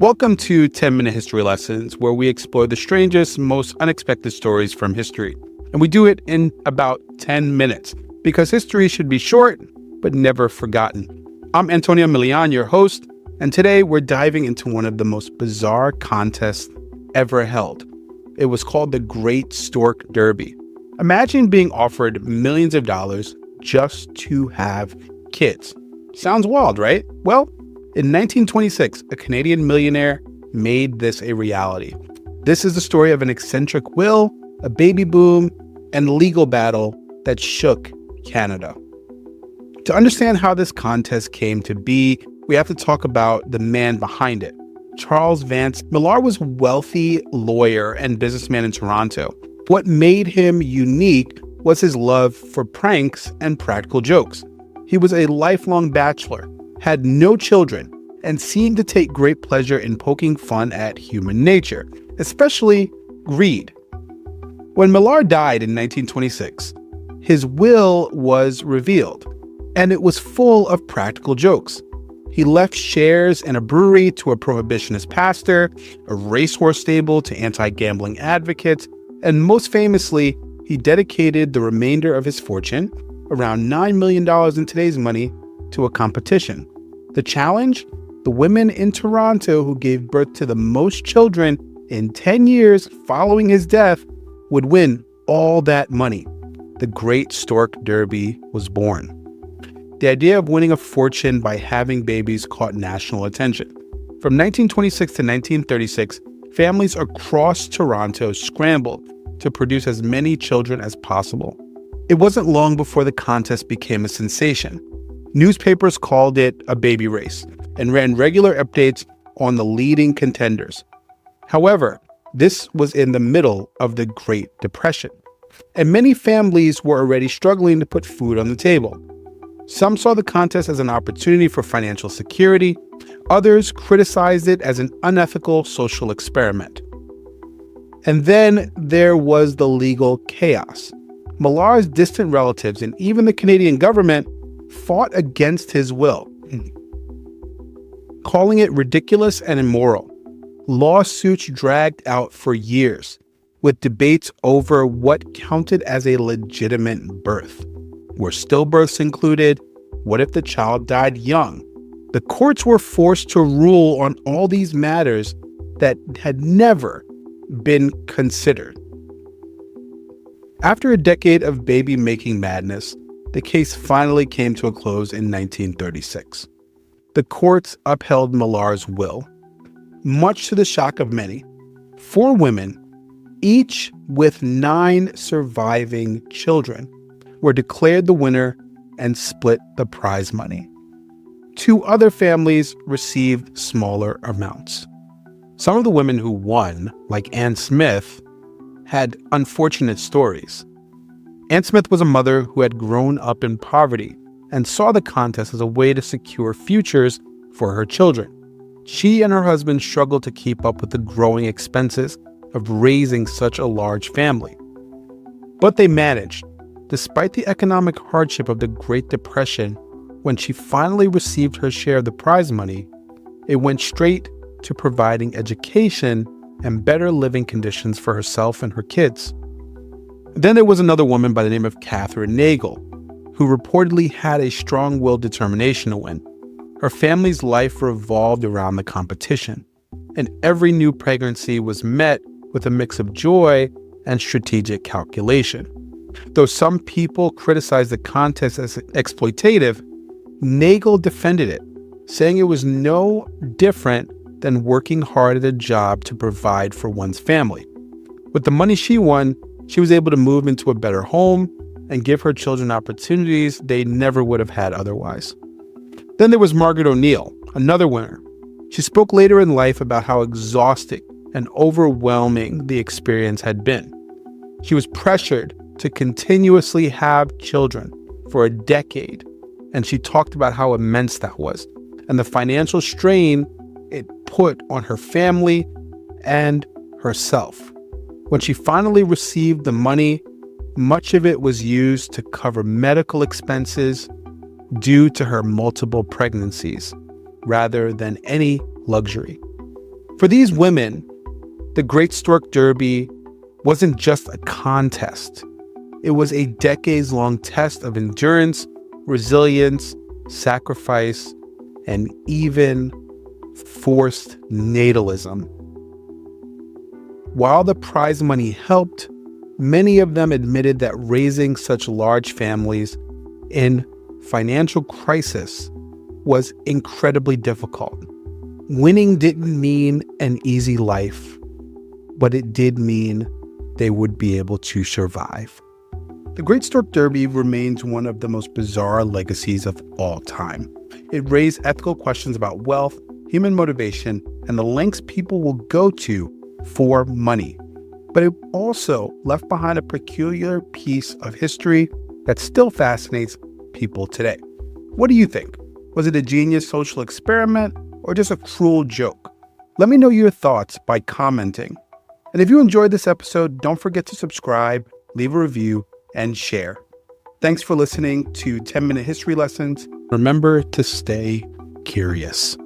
Welcome to 10-Minute History Lessons, where we explore the strangest, most unexpected stories from history. And we do it in about 10 minutes, because history should be short, but never forgotten. I'm Antonio Milian, your host, and today we're diving into one of the most bizarre contests ever held. It was called the Great Stork Derby. Imagine being offered millions of dollars just to have kids. Sounds wild, right? Well, in 1926, a Canadian millionaire made this a reality. This is the story of an eccentric will, a baby boom, and a legal battle that shook Canada. To understand how this contest came to be, we have to talk about the man behind it, Charles Vance. Millard was a wealthy lawyer and businessman in Toronto. What made him unique was his love for pranks and practical jokes. He was a lifelong bachelor, had no children, and seemed to take great pleasure in poking fun at human nature, especially greed. When Millard died in 1926, his will was revealed, and it was full of practical jokes. He left shares in a brewery to a prohibitionist pastor, a racehorse stable to anti-gambling advocates, and most famously, he dedicated the remainder of his fortune, around $9 million in today's money, to a competition. The challenge? The women in Toronto who gave birth to the most children in 10 years following his death would win all that money. The Great Stork Derby was born. The idea of winning a fortune by having babies caught national attention. From 1926 to 1936, families across Toronto scrambled to produce as many children as possible. It wasn't long before the contest became a sensation. Newspapers called it a baby race and ran regular updates on the leading contenders. However, this was in the middle of the Great Depression, and many families were already struggling to put food on the table. Some saw the contest as an opportunity for financial security. Others criticized it as an unethical social experiment. And then there was the legal chaos. Millard's distant relatives and even the Canadian government fought against his will, calling it ridiculous and immoral. Lawsuits dragged out for years, with debates over what counted as a legitimate birth. Were stillbirths included? What if the child died young? The courts were forced to rule on all these matters that had never been considered. After a decade of baby-making madness, the case finally came to a close in 1936. The courts upheld Millard's will, much to the shock of many. 4 women, each with 9 surviving children, were declared the winner and split the prize money. 2 other families received smaller amounts. Some of the women who won, like Anne Smith, had unfortunate stories. Anne Smith was a mother who had grown up in poverty and saw the contest as a way to secure futures for her children. She and her husband struggled to keep up with the growing expenses of raising such a large family. But they managed. Despite the economic hardship of the Great Depression, when she finally received her share of the prize money, it went straight to providing education and better living conditions for herself and her kids. Then there was another woman by the name of Katherine Nagle, who reportedly had a strong-willed determination to win. Her family's life revolved around the competition, and every new pregnancy was met with a mix of joy and strategic calculation. Though some people criticized the contest as exploitative, Nagle defended it, saying it was no different than working hard at a job to provide for one's family. With the money she won, she was able to move into a better home and give her children opportunities they never would have had otherwise. Then there was Margaret O'Neill, another winner. She spoke later in life about how exhausting and overwhelming the experience had been. She was pressured to continuously have children for a decade, and she talked about how immense that was and the financial strain it put on her family and herself. When she finally received the money, much of it was used to cover medical expenses due to her multiple pregnancies, rather than any luxury. For these women, the Great Stork Derby wasn't just a contest. It was a decades-long test of endurance, resilience, sacrifice, and even forced natalism. While the prize money helped, many of them admitted that raising such large families in financial crisis was incredibly difficult. Winning didn't mean an easy life, but it did mean they would be able to survive. The Great Stork Derby remains one of the most bizarre legacies of all time. It raised ethical questions about wealth, human motivation, and the lengths people will go to for money. But it also left behind a peculiar piece of history that still fascinates people today. What do you think? Was it a genius social experiment or just a cruel joke? Let me know your thoughts by commenting. And if you enjoyed this episode, don't forget to subscribe, leave a review, and share. Thanks for listening to 10-Minute History Lessons. Remember to stay curious.